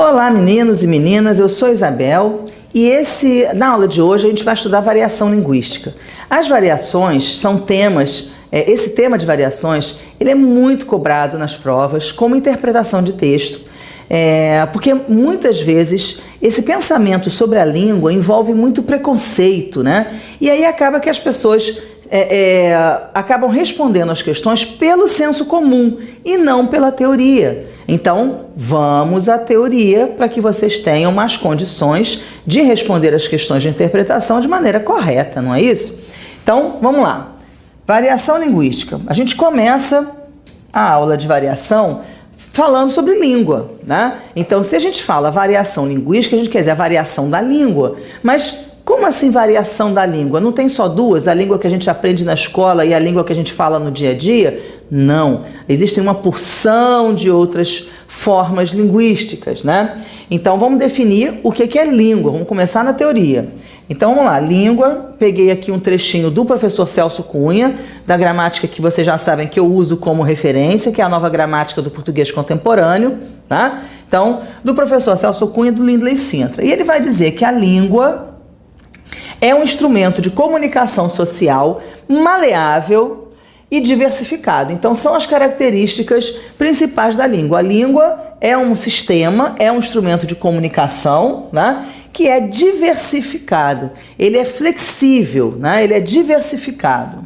Olá, meninos e meninas, eu sou Isabel e na aula de hoje a gente vai estudar variação linguística. As variações são temas, esse tema de variações, ele é muito cobrado nas provas como interpretação de texto, porque muitas vezes esse pensamento sobre a língua envolve muito preconceito, né? E aí acaba que as pessoas acabam respondendo as questões pelo senso comum e não pela teoria. Então, vamos à teoria para que vocês tenham mais condições de responder as questões de interpretação de maneira correta, não é isso? Então, vamos lá. Variação linguística. A gente começa a aula de variação falando sobre língua, né? Então, se a gente fala variação linguística, a gente quer dizer a variação da língua. Mas como assim variação da língua? Não tem só duas, a língua que a gente aprende na escola e a língua que a gente fala no dia a dia? Não, existem uma porção de outras formas linguísticas, né? Então vamos definir o que é língua, vamos começar na teoria. Então vamos lá, língua, peguei aqui um trechinho do professor Celso Cunha, da gramática que vocês já sabem que eu uso como referência, que é a nova gramática do português contemporâneo, tá? Então, do professor Celso Cunha, do Lindley Sintra. E ele vai dizer que a língua é um instrumento de comunicação social maleável e diversificado. Então, são as características principais da língua. A língua é um sistema, é um instrumento de comunicação, né, que é diversificado. Ele é flexível, né, ele é diversificado.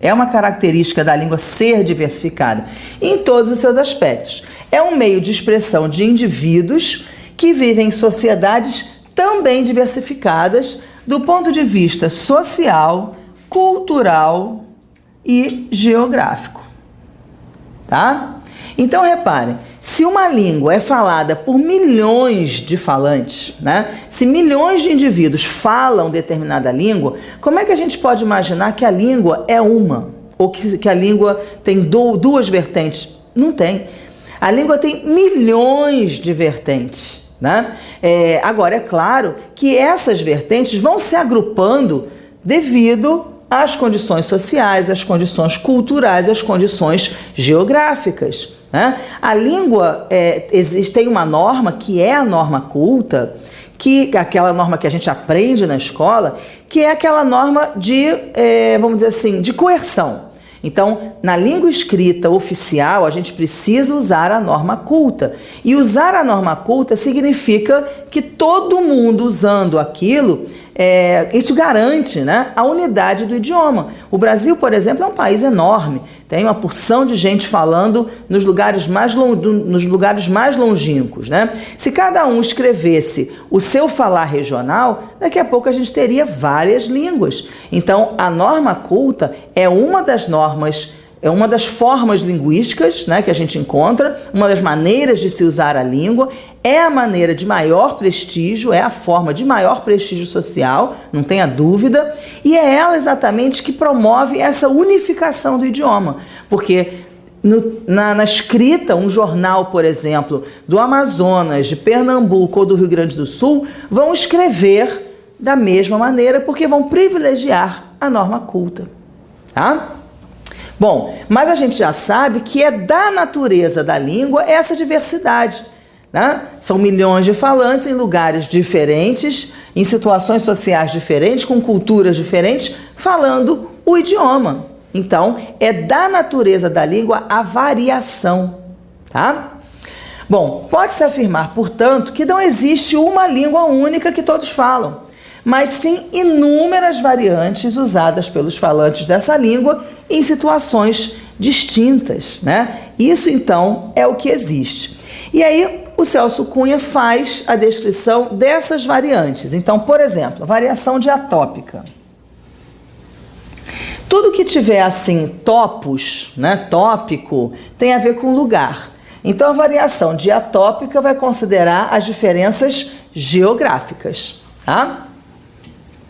É uma característica da língua ser diversificada em todos os seus aspectos. É um meio de expressão de indivíduos que vivem em sociedades também diversificadas do ponto de vista social, cultural e geográfico, tá? Então reparem, se uma língua é falada por milhões de falantes, né? Se milhões de indivíduos falam determinada língua, como é que a gente pode imaginar que a língua é uma? Ou que a língua tem duas vertentes? Não tem. A língua tem milhões de vertentes, né? Agora, é claro que essas vertentes vão se agrupando devido às condições sociais, às condições culturais, às condições geográficas, né? A língua, tem uma norma que é a norma culta, aquela norma que a gente aprende na escola, que é aquela norma de, vamos dizer assim, de coerção. Então, na língua escrita oficial, a gente precisa usar a norma culta. E usar a norma culta significa que todo mundo usando aquilo, isso garante, né, a unidade do idioma. O Brasil, por exemplo, é um país enorme. Tem uma porção de gente falando nos lugares mais longínquos, né? Se cada um escrevesse o seu falar regional, daqui a pouco a gente teria várias línguas. Então, a norma culta é uma das normas, é uma das formas linguísticas, né, que a gente encontra, uma das maneiras de se usar a língua, é a maneira de maior prestígio, é a forma de maior prestígio social, não tenha dúvida, e é ela exatamente que promove essa unificação do idioma, porque na escrita, um jornal, por exemplo, do Amazonas, de Pernambuco ou do Rio Grande do Sul, vão escrever da mesma maneira, porque vão privilegiar a norma culta, tá? Bom, mas a gente já sabe que é da natureza da língua essa diversidade, né? São milhões de falantes em lugares diferentes, em situações sociais diferentes, com culturas diferentes, falando o idioma. Então, é da natureza da língua a variação, tá? Bom, pode-se afirmar, portanto, que não existe uma língua única que todos falam, mas sim inúmeras variantes usadas pelos falantes dessa língua em situações distintas, né? Isso, então, é o que existe. E aí, o Celso Cunha faz a descrição dessas variantes. Então, por exemplo, a variação diatópica. Tudo que tiver, assim, topos, né, tópico, tem a ver com lugar. Então, a variação diatópica vai considerar as diferenças geográficas, tá?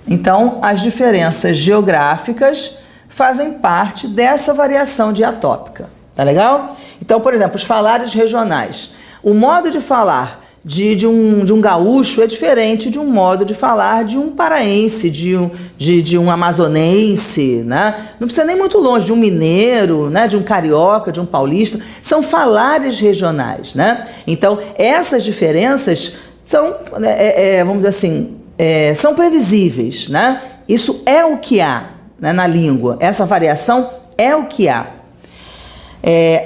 Então, as diferenças geográficas fazem parte dessa variação diatópica, tá legal? Então, por exemplo, os falares regionais. O modo de falar de um gaúcho é diferente de um modo de falar de um paraense, de um amazonense, né? Não precisa nem muito longe, de um mineiro, né? De um carioca, de um paulista. São falares regionais, né? Então, essas diferenças são, vamos dizer assim, são previsíveis, né? Isso é o que há, né, na língua. Essa variação é o que há.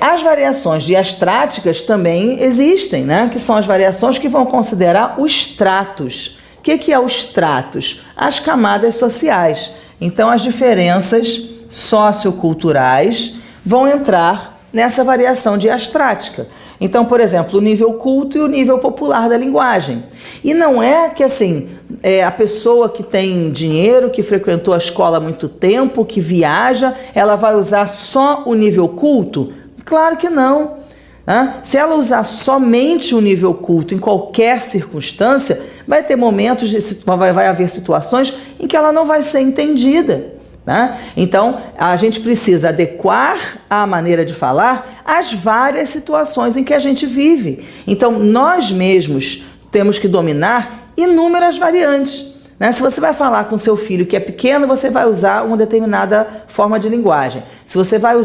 As variações diastráticas também existem, né? Que são as variações que vão considerar os tratos. O que é os tratos? As camadas sociais. Então, as diferenças socioculturais vão entrar nessa variação diastrática. Então, por exemplo, o nível culto e o nível popular da linguagem. E não é que assim, a pessoa que tem dinheiro, que frequentou a escola há muito tempo, que viaja, ela vai usar só o nível culto? Claro que não. Né? Se ela usar somente o nível culto em qualquer circunstância, vai ter momentos, vai haver situações em que ela não vai ser entendida. Né? Então, a gente precisa adequar a maneira de falar às várias situações em que a gente vive. Então, nós mesmos temos que dominar inúmeras variantes. Né? Se você vai falar com seu filho que é pequeno, você vai usar uma determinada forma de linguagem. Se você vai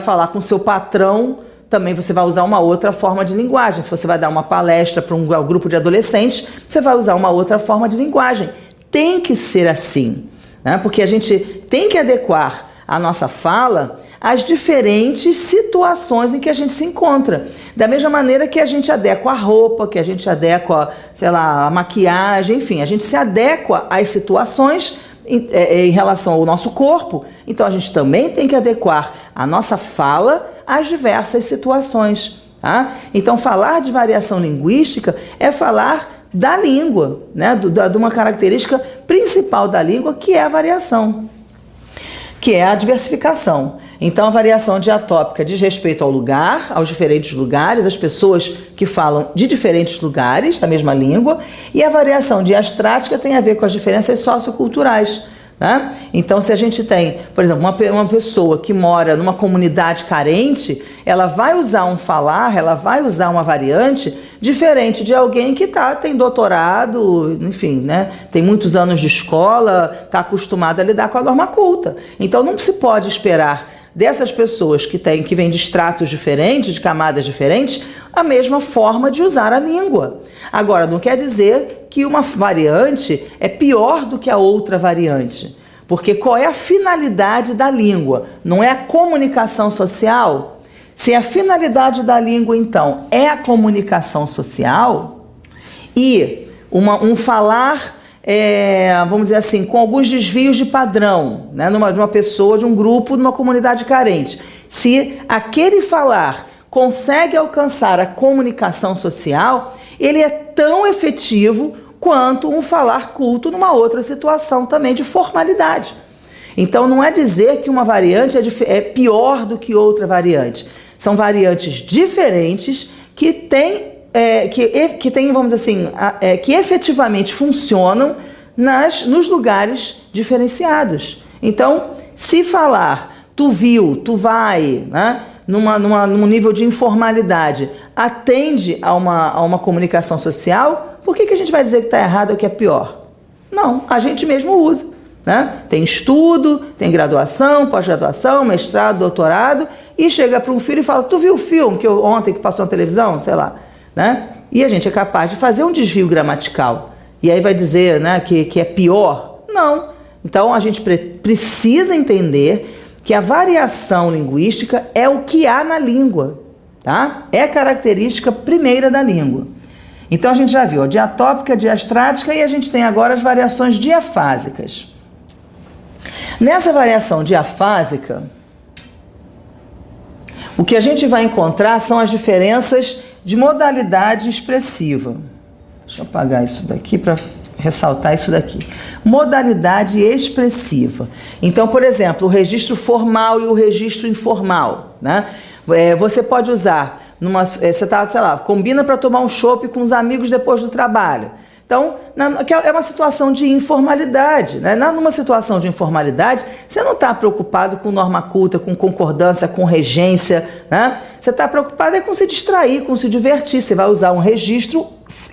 falar com seu patrão, também você vai usar uma outra forma de linguagem. Se você vai dar uma palestra para um grupo de adolescentes, você vai usar uma outra forma de linguagem. Tem que ser assim. Né? Porque a gente tem que adequar a nossa fala às diferentes situações em que a gente se encontra. Da mesma maneira que a gente adequa a roupa, que a gente adequa, sei lá, a maquiagem, enfim, a gente se adequa às situações em relação ao nosso corpo. Então a gente também tem que adequar a nossa fala às diversas situações. Tá? Então falar de variação linguística é falar da língua, né? De uma característica principal da língua, que é a variação, que é a diversificação. Então, a variação diatópica diz respeito ao lugar, aos diferentes lugares, as pessoas que falam de diferentes lugares da mesma língua, e a variação diastrática tem a ver com as diferenças socioculturais. Né? Então, se a gente tem, por exemplo, uma pessoa que mora numa comunidade carente, ela vai usar um falar, ela vai usar uma variante diferente de alguém que tem doutorado, enfim, né? Tem muitos anos de escola, está acostumado a lidar com a norma culta. Então, não se pode esperar dessas pessoas que vêm de estratos diferentes, de camadas diferentes, a mesma forma de usar a língua. Agora, não quer dizer que uma variante é pior do que a outra variante. Porque qual é a finalidade da língua? Não é a comunicação social? Se a finalidade da língua, então, é a comunicação social e um falar, vamos dizer assim, com alguns desvios de padrão, né, de uma pessoa, de um grupo, de uma comunidade carente. Se aquele falar consegue alcançar a comunicação social, ele é tão efetivo quanto um falar culto numa outra situação também de formalidade. Então não é dizer que uma variante é pior do que outra variante. São variantes diferentes que têm, vamos dizer assim, que efetivamente funcionam nos lugares diferenciados. Então, se falar tu viu, tu vai, né, num nível de informalidade, atende a uma comunicação social, por que a gente vai dizer que está errado ou que é pior? Não, a gente mesmo usa. Né? Tem estudo, tem graduação, pós-graduação, mestrado, doutorado, e chega para um filho e fala, tu viu o filme ontem que passou na televisão? Sei lá. Né? E a gente é capaz de fazer um desvio gramatical. E aí vai dizer, né, que é pior? Não. Então a gente precisa entender que a variação linguística é o que há na língua. Tá? É a característica primeira da língua. Então a gente já viu a diatópica, a diastrática, e a gente tem agora as variações diafásicas. Nessa variação diafásica, o que a gente vai encontrar são as diferenças de modalidade expressiva. Deixa eu apagar isso daqui para ressaltar isso daqui. Modalidade expressiva. Então, por exemplo, o registro formal e o registro informal. Né? Você pode usar, você está, sei lá, combina para tomar um chopp com os amigos depois do trabalho. Então, é uma situação de informalidade, né? Numa situação de informalidade, você não está preocupado com norma culta, com concordância, com regência, né? Você está preocupado com se distrair, com se divertir. Você vai usar um registro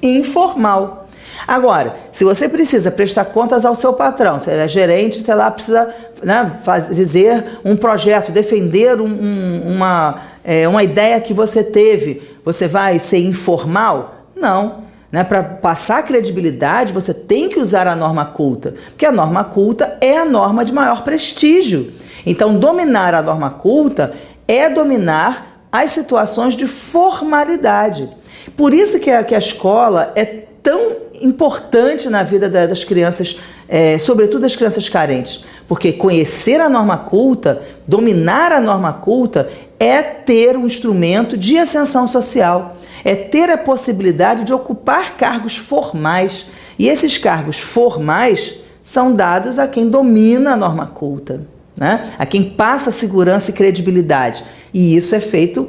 informal. Agora, se você precisa prestar contas ao seu patrão, você é gerente, sei lá, precisa, né, dizer um projeto, defender uma ideia que você teve, você vai ser informal? Não. Né? Para passar credibilidade, você tem que usar a norma culta, porque a norma culta é a norma de maior prestígio. Então, dominar a norma culta é dominar as situações de formalidade. Por isso que a escola é tão importante na vida das crianças, sobretudo das crianças carentes, porque conhecer a norma culta, dominar a norma culta, é ter um instrumento de ascensão social, é ter a possibilidade de ocupar cargos formais. E esses cargos formais são dados a quem domina a norma culta, né? A quem passa segurança e credibilidade. E isso é feito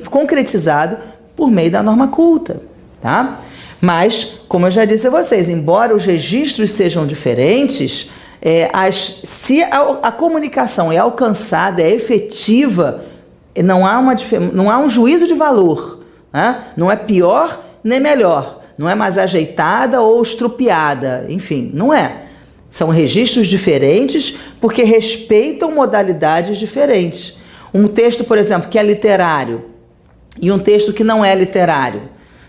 concretizado por meio da norma culta, tá? Mas, como eu já disse a vocês, embora os registros sejam diferentes, se a comunicação é alcançada, é efetiva, não há um juízo de valor, né? Não é pior nem melhor, não é mais ajeitada ou estrupiada, enfim, não é. São registros diferentes porque respeitam modalidades diferentes. Um texto, por exemplo, que é literário e um texto que não é literário,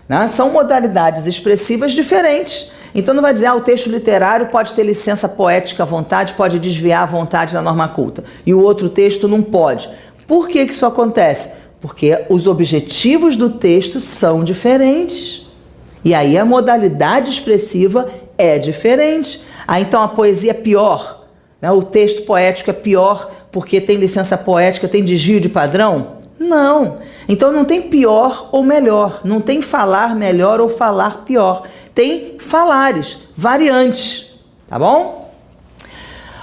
né? São modalidades expressivas diferentes. Então não vai dizer, o texto literário pode ter licença poética à vontade, pode desviar à vontade da norma culta, e o outro texto não pode. Por que isso acontece? Porque os objetivos do texto são diferentes. E aí a modalidade expressiva é diferente. Então a poesia é pior, né? O texto poético é pior porque tem licença poética, tem desvio de padrão? Não. Então não tem pior ou melhor, não tem falar melhor ou falar pior. Tem falares, variantes, tá bom?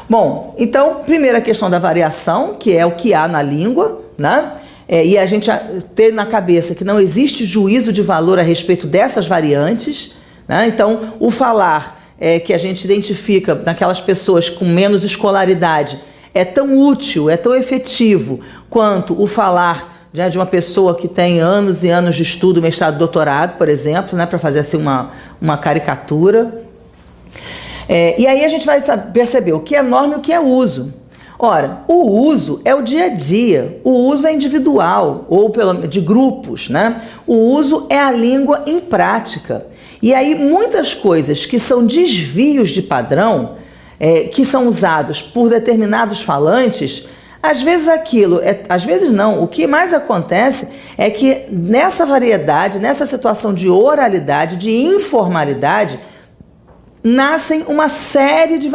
Bom, então, primeira questão da variação, que é o que há na língua, né? E a gente ter na cabeça que não existe juízo de valor a respeito dessas variantes, né? Então, o falar que a gente identifica naquelas pessoas com menos escolaridade é tão útil, é tão efetivo quanto o falar de uma pessoa que tem anos e anos de estudo, mestrado, doutorado, por exemplo, né, para fazer assim uma caricatura. E aí a gente vai perceber o que é norma e o que é uso. Ora, o uso é o dia a dia, o uso é individual ou de grupos, né? O uso é a língua em prática. E aí muitas coisas que são desvios de padrão, que são usados por determinados falantes, às vezes às vezes não, o que mais acontece é que nessa variedade, nessa situação de oralidade, de informalidade, nasce uma série de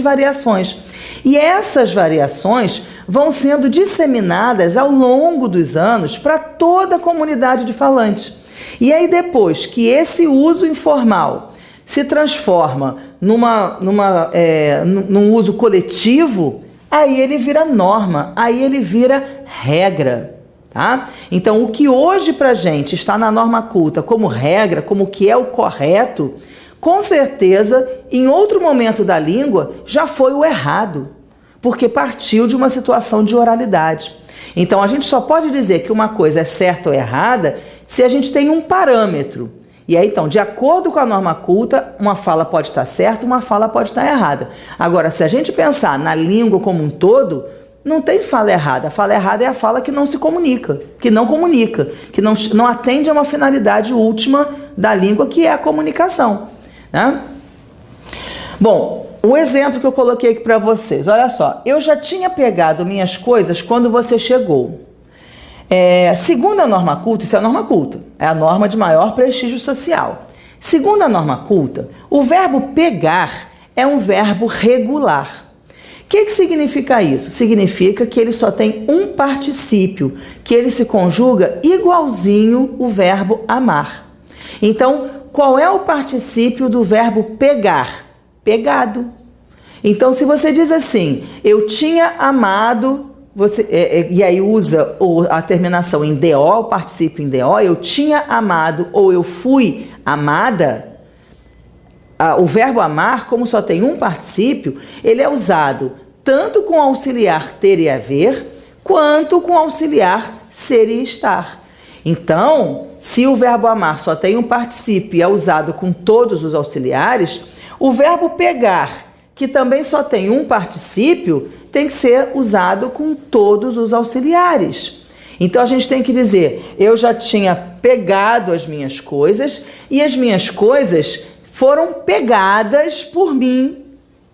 variações. E essas variações vão sendo disseminadas ao longo dos anos para toda a comunidade de falantes. E aí depois que esse uso informal se transforma num uso coletivo, aí ele vira norma, aí ele vira regra, tá? Então, o que hoje pra gente está na norma culta como regra, como o que é o correto, com certeza, em outro momento da língua, já foi o errado, porque partiu de uma situação de oralidade. Então, a gente só pode dizer que uma coisa é certa ou errada se a gente tem um parâmetro. E aí, então, de acordo com a norma culta, uma fala pode estar certa, uma fala pode estar errada. Agora, se a gente pensar na língua como um todo, não tem fala errada. A fala errada é a fala que não se comunica, que não atende a uma finalidade última da língua, que é a comunicação, né? Bom, o exemplo que eu coloquei aqui para vocês, olha só, eu já tinha pegado minhas coisas quando você chegou. Segundo a norma culta, isso é a norma culta, é a norma de maior prestígio social. Segundo a norma culta, o verbo pegar é um verbo regular. O que significa isso? Significa que ele só tem um particípio, que ele se conjuga igualzinho o verbo amar. Então, qual é o particípio do verbo pegar? Pegado. Então, se você diz assim, eu tinha amado e aí usa a terminação em DO, o particípio em DO, eu tinha amado ou eu fui amada, o verbo amar, como só tem um particípio, ele é usado tanto com auxiliar ter e haver, quanto com auxiliar ser e estar. Então, se o verbo amar só tem um particípio e é usado com todos os auxiliares, o verbo pegar, que também só tem um particípio, tem que ser usado com todos os auxiliares. Então a gente tem que dizer, eu já tinha pegado as minhas coisas e as minhas coisas foram pegadas por mim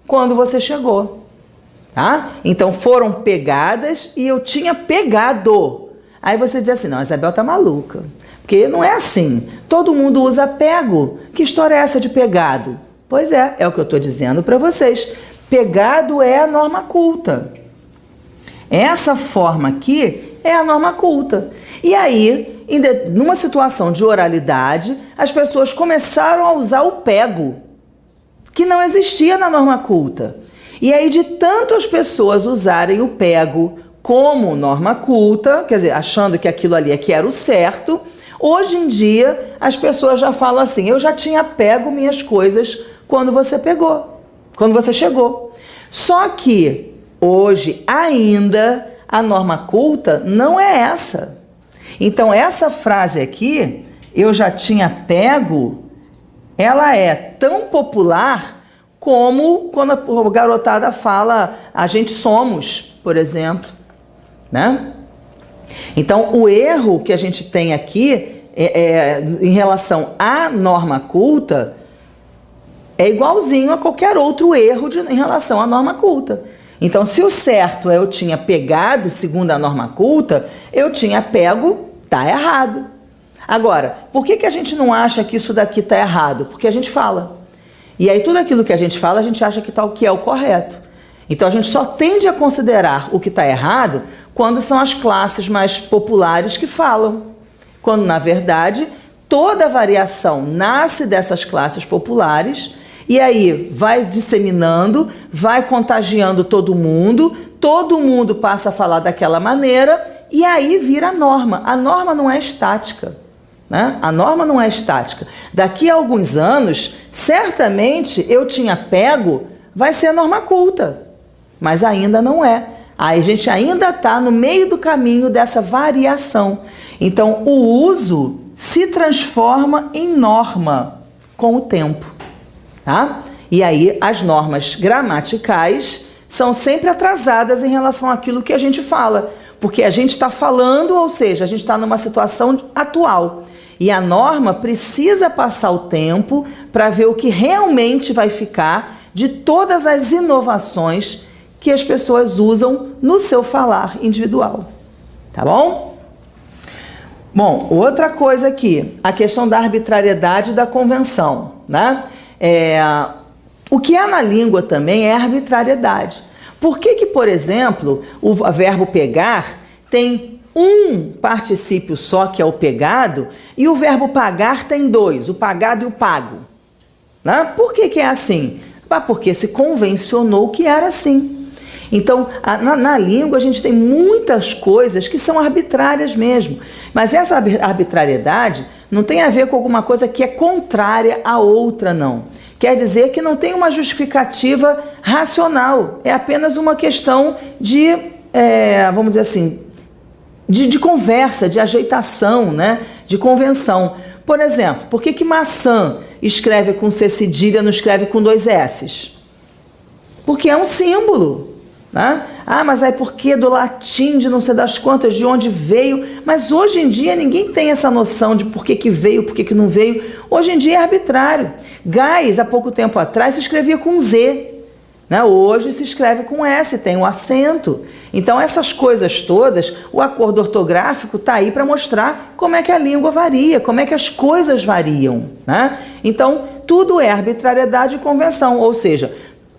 quando você chegou. Tá? Então foram pegadas e eu tinha pegado. Aí você diz assim, não, a Isabel tá maluca. Porque não é assim. Todo mundo usa pego. Que história é essa de pegado? Pois é o que eu estou dizendo para vocês. Pegado é a norma culta. Essa forma aqui é a norma culta. E aí, numa situação de oralidade, as pessoas começaram a usar o pego, que não existia na norma culta. E aí, de tanto as pessoas usarem o pego como norma culta, quer dizer, achando que aquilo ali é que era o certo, hoje em dia as pessoas já falam assim, eu já tinha pego minhas coisas quando você pegou, quando você chegou. Só que hoje ainda a norma culta não é essa. Então essa frase aqui, eu já tinha pego, ela é tão popular como quando a garotada fala a gente somos, por exemplo, né? Então o erro que a gente tem aqui em relação à norma culta é igualzinho a qualquer outro erro em relação à norma culta. Então, se o certo é eu tinha pegado, segundo a norma culta, eu tinha pego, tá errado. Agora, por que a gente não acha que isso daqui tá errado? Porque a gente fala. E aí tudo aquilo que a gente fala, a gente acha que tá o que é o correto. Então, a gente só tende a considerar o que tá errado quando são as classes mais populares que falam. Quando, na verdade, toda variação nasce dessas classes populares. E aí vai disseminando, vai contagiando todo mundo passa a falar daquela maneira e aí vira norma. A norma não é estática, né? A norma não é estática. Daqui a alguns anos, certamente eu tinha pego, vai ser norma culta, mas ainda não é. Aí a gente ainda está no meio do caminho dessa variação. Então o uso se transforma em norma com o tempo. Tá? E aí as normas gramaticais são sempre atrasadas em relação àquilo que a gente fala, porque a gente está falando, ou seja, a gente está numa situação atual. E a norma precisa passar o tempo para ver o que realmente vai ficar de todas as inovações que as pessoas usam no seu falar individual. Tá bom? Bom, outra coisa aqui, a questão da arbitrariedade da convenção, né? O que há na língua também é arbitrariedade. Por que, por exemplo, o verbo pegar tem um particípio só, que é o pegado, e o verbo pagar tem dois, o pagado e o pago? Né? Por que é assim? Porque se convencionou que era assim. Então, na língua a gente tem muitas coisas que são arbitrárias mesmo, mas essa arbitrariedade não tem a ver com alguma coisa que é contrária à outra, não. Quer dizer que não tem uma justificativa racional, é apenas uma questão de, vamos dizer assim, de conversa, de ajeitação, né? De convenção. Por exemplo, por que maçã escreve com C cedilha, não escreve com 2 S's? Porque é um símbolo. Né? Ah, mas aí por que do latim, de não sei das quantas, de onde veio? Mas hoje em dia ninguém tem essa noção de por que veio, por que não veio. Hoje em dia é arbitrário. Gás, há pouco tempo atrás, se escrevia com Z. Né? Hoje se escreve com S, tem um acento. Então essas coisas todas, o acordo ortográfico está aí para mostrar como é que a língua varia, como é que as coisas variam. Né? Então tudo é arbitrariedade e convenção, ou seja,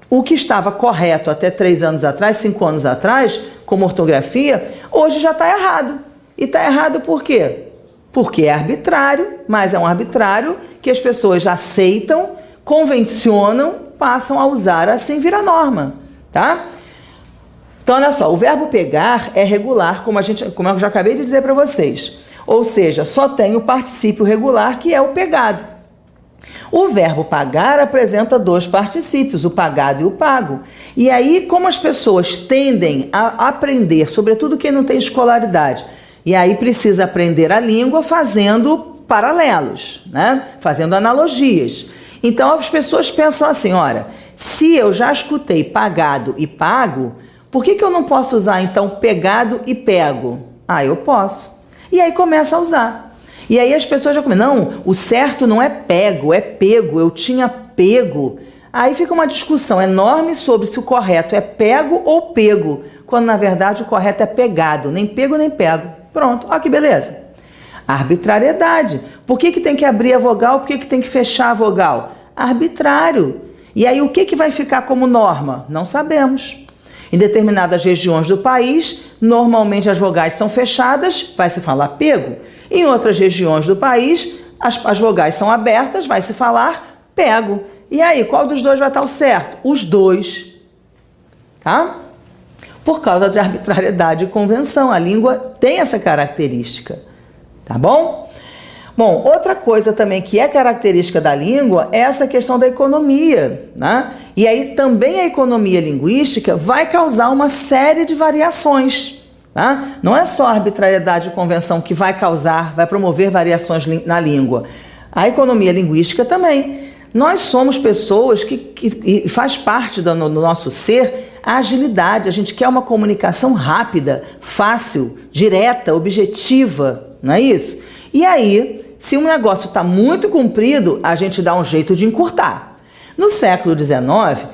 o que estava correto até 3 anos atrás, 5 anos atrás, como ortografia, hoje já está errado. E está errado por quê? Porque é arbitrário, mas é um arbitrário que as pessoas já aceitam, convencionam, passam a usar, assim vira norma, tá? Então, olha só, o verbo pegar é regular, como eu já acabei de dizer para vocês. Ou seja, só tem o particípio regular, que é o pegado. O verbo pagar apresenta dois particípios, o pagado e o pago. E aí, como as pessoas tendem a aprender, sobretudo quem não tem escolaridade, e aí precisa aprender a língua fazendo paralelos, né? Fazendo analogias. Então, as pessoas pensam assim, olha, se eu já escutei pagado e pago, por que eu não posso usar, então, pegado e pego? Ah, eu posso. E aí começa a usar. E aí as pessoas já começam, não, o certo não é pego, é pego, eu tinha pego. Aí fica uma discussão enorme sobre se o correto é pego ou pego, quando na verdade o correto é pegado, nem pego nem pego. Pronto, olha que beleza. Arbitrariedade. Por que tem que abrir a vogal, por que tem que fechar a vogal? Arbitrário. E aí o que vai ficar como norma? Não sabemos. Em determinadas regiões do país, normalmente as vogais são fechadas, vai se falar pego. Em outras regiões do país, as vogais são abertas, vai se falar pego. E aí, qual dos dois vai estar o certo? Os dois. Tá? Por causa de arbitrariedade e convenção. A língua tem essa característica. Tá bom? Bom, outra coisa também que é característica da língua é essa questão da economia, né? E aí também a economia linguística vai causar uma série de variações, tá? Não é só a arbitrariedade e convenção que vai promover variações na língua. A economia linguística também. Nós somos pessoas que faz parte do nosso ser a agilidade. A gente quer uma comunicação rápida, fácil, direta, objetiva, não é isso? E aí, se um negócio está muito comprido, a gente dá um jeito de encurtar. No século XIX,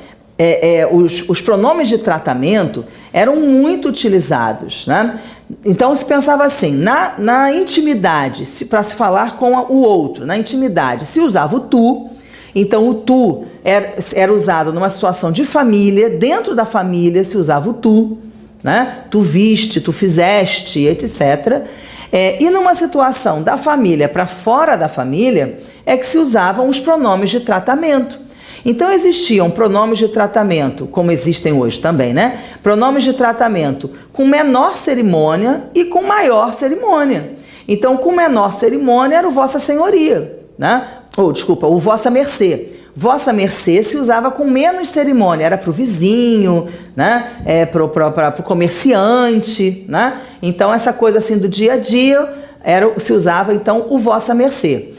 os pronomes de tratamento eram muito utilizados, né? Então se pensava assim, na intimidade, para se falar com o outro, na intimidade, se usava o tu. Então o tu era usado numa situação de família, dentro da família se usava o tu, né? Tu viste, tu fizeste, etc. E numa situação da família para fora da família, é que se usavam os pronomes de tratamento. Então existiam pronomes de tratamento, como existem hoje também, né? Pronomes de tratamento com menor cerimônia e com maior cerimônia. Então, com menor cerimônia era o Vossa Senhoria, né? O Vossa Mercê. Vossa Mercê se usava com menos cerimônia, era para o vizinho, né? Para o comerciante, né? Então, essa coisa assim do dia a dia, se usava então o Vossa Mercê.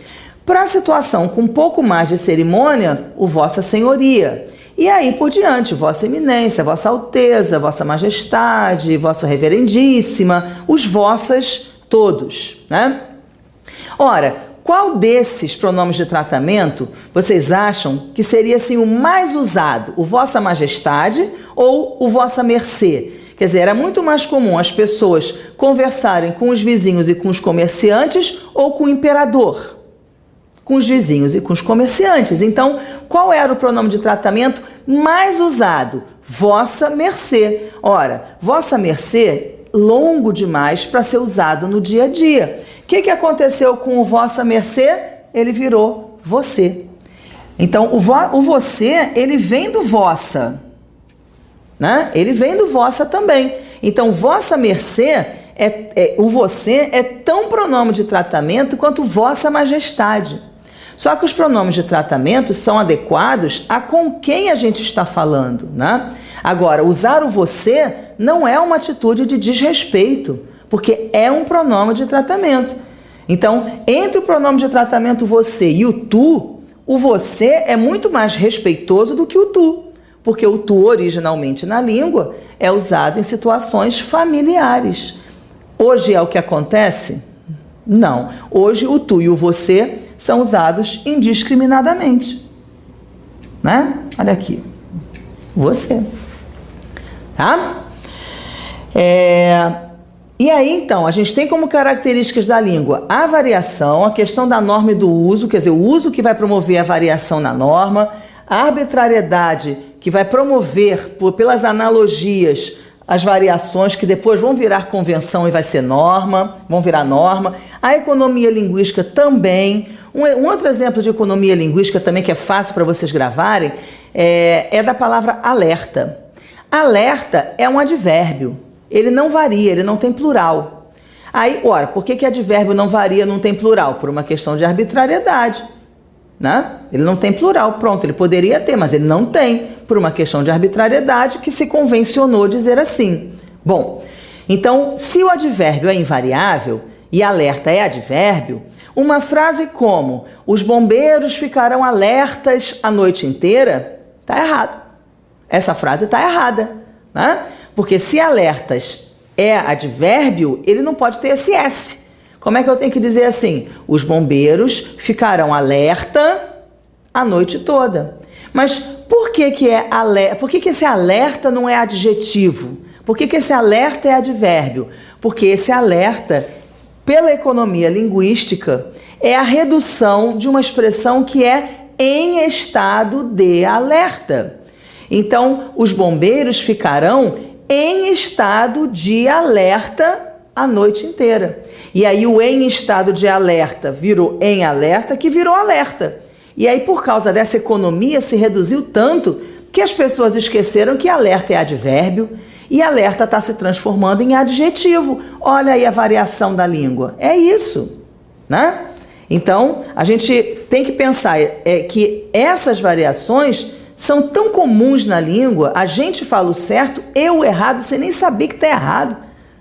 Para a situação com um pouco mais de cerimônia, o Vossa Senhoria. E aí por diante, Vossa Eminência, Vossa Alteza, Vossa Majestade, Vossa Reverendíssima, os vossas todos, né? Ora, qual desses pronomes de tratamento vocês acham que seria assim o mais usado? O Vossa Majestade ou o Vossa Mercê? Quer dizer, era muito mais comum as pessoas conversarem com os vizinhos e com os comerciantes ou com o imperador? Com os vizinhos e com os comerciantes. Então, qual era o pronome de tratamento mais usado? Vossa Mercê. Ora, Vossa Mercê, longo demais para ser usado no dia a dia. O que aconteceu com o Vossa Mercê? Ele virou você. Então, o você, ele vem do vossa, né? Ele vem do vossa também. Então, Vossa Mercê, o você é tão pronome de tratamento quanto Vossa Majestade. Só que os pronomes de tratamento são adequados a com quem a gente está falando, né? Agora, usar o você não é uma atitude de desrespeito, porque é um pronome de tratamento. Então, entre o pronome de tratamento você e o tu, o você é muito mais respeitoso do que o tu, porque o tu, originalmente na língua, é usado em situações familiares. Hoje é o que acontece? Não. Hoje o tu e o você são usados indiscriminadamente, né? Olha aqui, você, tá? E aí, então, a gente tem como características da língua a variação, a questão da norma e do uso, quer dizer, o uso que vai promover a variação na norma, a arbitrariedade que vai promover, pelas analogias, as variações que depois vão virar convenção e vai ser norma, vão virar norma, a economia linguística também. Um outro exemplo de economia linguística também que é fácil para vocês gravarem é da palavra alerta. Alerta é um advérbio. Ele não varia, ele não tem plural. Aí, ora, por que advérbio não varia, não tem plural? Por uma questão de arbitrariedade, né? Ele não tem plural, pronto, ele poderia ter, mas ele não tem, por uma questão de arbitrariedade que se convencionou dizer assim. Bom, então, se o advérbio é invariável e alerta é advérbio, uma frase como os bombeiros ficarão alertas a noite inteira, está errado. Essa frase está errada, né? Porque se alertas é advérbio, ele não pode ter esse S. Como é que eu tenho que dizer assim? Os bombeiros ficarão alerta a noite toda. Mas por que é alerta? Por que esse alerta não é adjetivo? Por que esse alerta é advérbio? Porque esse alerta, pela economia linguística, é a redução de uma expressão que é em estado de alerta. Então, os bombeiros ficarão em estado de alerta a noite inteira. E aí o em estado de alerta virou em alerta, que virou alerta. E aí, por causa dessa economia, se reduziu tanto que as pessoas esqueceram que alerta é advérbio e alerta está se transformando em adjetivo. Olha aí a variação da língua. É isso, né? Então, a gente tem que pensar que essas variações são tão comuns na língua, a gente fala o certo e o errado sem nem saber que está errado,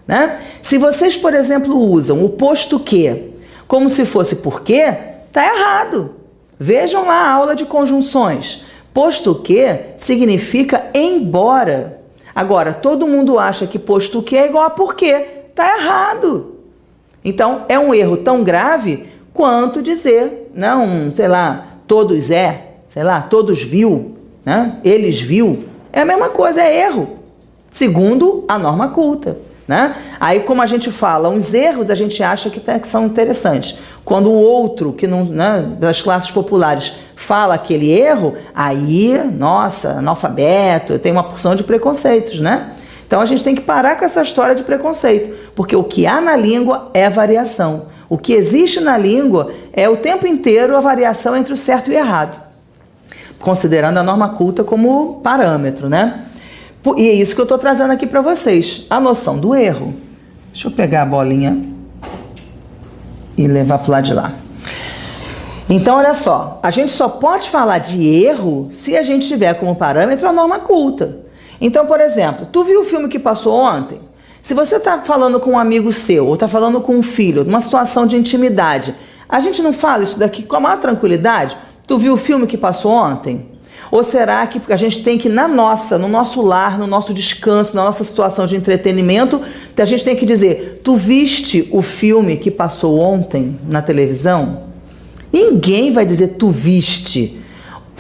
né? Se vocês, por exemplo, usam o posto que como se fosse porque, está errado. Vejam lá a aula de conjunções. Posto que significa embora. Agora, todo mundo acha que posto que é igual a porque. Está errado. Então, é um erro tão grave quanto dizer, não, sei lá, todos sei lá, todos viu, né? Eles viu. É a mesma coisa, é erro, segundo a norma culta, né? Aí, como a gente fala, uns erros a gente acha que são interessantes. Quando o outro, que não, né, das classes populares, fala aquele erro, aí, nossa, analfabeto, tem uma porção de preconceitos, né? Então, a gente tem que parar com essa história de preconceito, porque o que há na língua é variação. O que existe na língua é o tempo inteiro a variação entre o certo e o errado, considerando a norma culta como parâmetro, né? E é isso que eu estou trazendo aqui para vocês, a noção do erro. Deixa eu pegar a bolinha e levar para o lado de lá. Então, olha só, a gente só pode falar de erro se a gente tiver como parâmetro a norma culta. Então, por exemplo, tu viu o filme que passou ontem? Se você está falando com um amigo seu, ou está falando com um filho, numa situação de intimidade, a gente não fala isso daqui com a maior tranquilidade? Tu viu o filme que passou ontem? Ou será que a gente tem que, no nosso lar, no nosso descanso, na nossa situação de entretenimento, a gente tem que dizer, tu viste o filme que passou ontem na televisão? Ninguém vai dizer tu viste.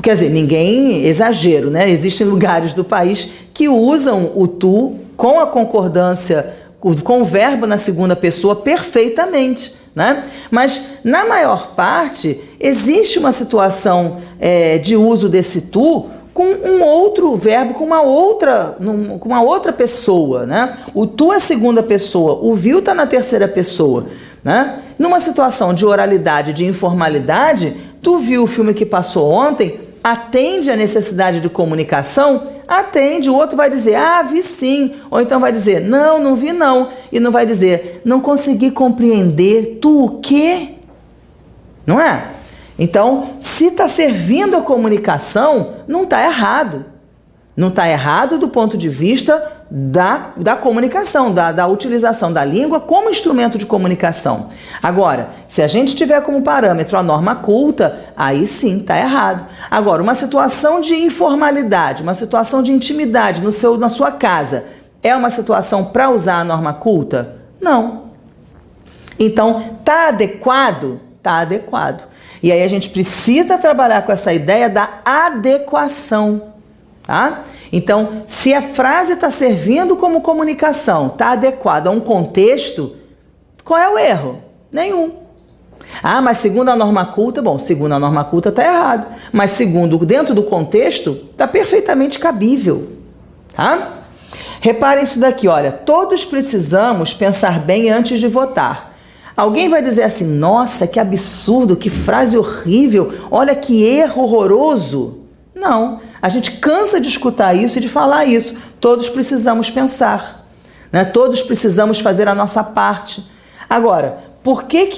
Quer dizer, ninguém, exagero, né? Existem lugares do país que usam o tu com a concordância, com o verbo na segunda pessoa perfeitamente, né? Mas, na maior parte, existe uma situação de uso desse tu com um outro verbo, com uma outra pessoa, né? O tu é a segunda pessoa, o viu está na terceira pessoa, né? Numa situação de oralidade, de informalidade, tu viu o filme que passou ontem, atende à necessidade de comunicação? Atende. O outro vai dizer, ah, vi sim. Ou então vai dizer, não, não vi não. E não vai dizer, não consegui compreender. Tu o quê? Não é? Então, se está servindo a comunicação, não está errado. Não está errado do ponto de vista da comunicação, da utilização da língua como instrumento de comunicação. Agora, se a gente tiver como parâmetro a norma culta, aí sim está errado. Agora, uma situação de informalidade, uma situação de intimidade na sua casa, é uma situação para usar a norma culta? Não. Então, está adequado? Está adequado. E aí a gente precisa trabalhar com essa ideia da adequação, tá? Então, se a frase está servindo como comunicação, está adequada a um contexto, qual é o erro? Nenhum. Ah, mas segundo a norma culta, bom, segundo a norma culta está errado. Mas segundo, dentro do contexto, está perfeitamente cabível, tá? Reparem isso daqui, olha, todos precisamos pensar bem antes de votar. Alguém vai dizer assim, nossa, que absurdo, que frase horrível, olha que erro horroroso. Não, a gente cansa de escutar isso e de falar isso. Todos precisamos pensar, né? Todos precisamos fazer a nossa parte. Agora, por que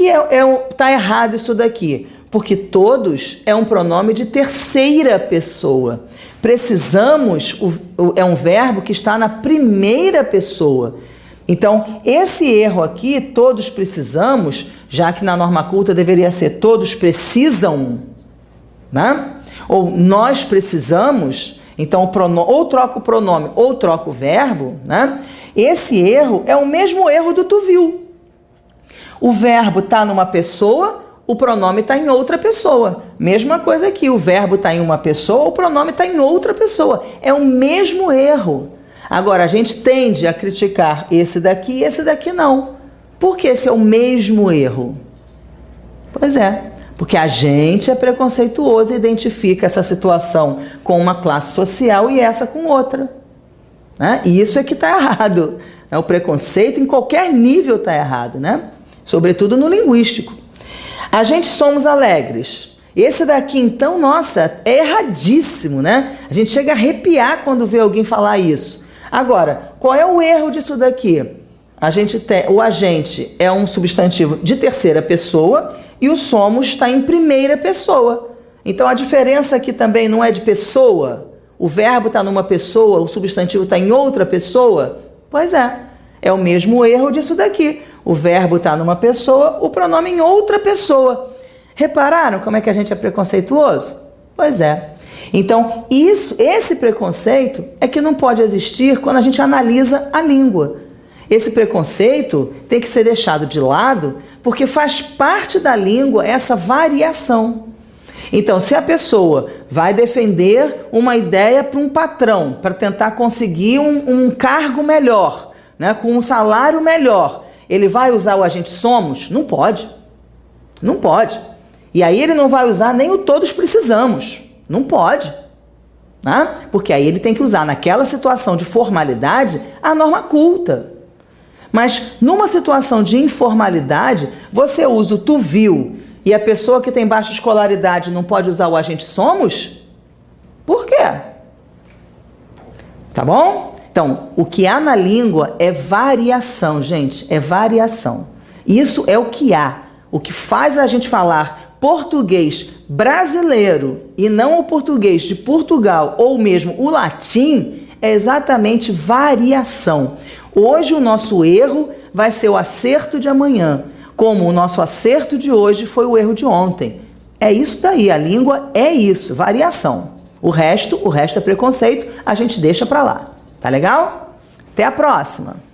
tá errado isso daqui? Porque todos é um pronome de terceira pessoa. Precisamos é um verbo que está na primeira pessoa. Então, esse erro aqui, todos precisamos, já que na norma culta deveria ser todos precisam, né? Ou nós precisamos, então ou troca o pronome ou troca o verbo, né? Esse erro é o mesmo erro do tu viu. O verbo está numa pessoa, o pronome está em outra pessoa. Mesma coisa aqui, o verbo está em uma pessoa, o pronome está em outra pessoa. É o mesmo erro. Agora, a gente tende a criticar esse daqui e esse daqui não. Por que esse é o mesmo erro? Pois é, porque a gente é preconceituoso e identifica essa situação com uma classe social e essa com outra. Né? E isso é que está errado. O preconceito em qualquer nível está errado, né? Sobretudo no linguístico. A gente somos alegres. Esse daqui, então, nossa, é erradíssimo, né? A gente chega a arrepiar quando vê alguém falar isso. Agora, qual é o erro disso daqui? O agente é um substantivo de terceira pessoa e o somos está em primeira pessoa. Então, a diferença aqui também não é de pessoa. O verbo está numa pessoa, o substantivo está em outra pessoa. Pois é o mesmo erro disso daqui. O verbo está numa pessoa, o pronome em outra pessoa. Repararam como é que a gente é preconceituoso? Pois é. Então, esse preconceito é que não pode existir quando a gente analisa a língua. Esse preconceito tem que ser deixado de lado porque faz parte da língua essa variação. Então, se a pessoa vai defender uma ideia para um patrão, para tentar conseguir um cargo melhor, né, com um salário melhor, ele vai usar o agente somos? Não pode. Não pode. E aí ele não vai usar nem o todos precisamos. Não pode. Né? Porque aí ele tem que usar naquela situação de formalidade a norma culta. Mas numa situação de informalidade, você usa o tu viu e a pessoa que tem baixa escolaridade não pode usar o agente somos? Por quê? Tá bom? Então, o que há na língua é variação, gente, é variação. Isso é o que há. O que faz a gente falar português brasileiro e não o português de Portugal ou mesmo o latim é exatamente variação. Hoje o nosso erro vai ser o acerto de amanhã, como o nosso acerto de hoje foi o erro de ontem. É isso daí, a língua é isso, variação. O resto é preconceito, a gente deixa pra lá. Tá legal? Até a próxima!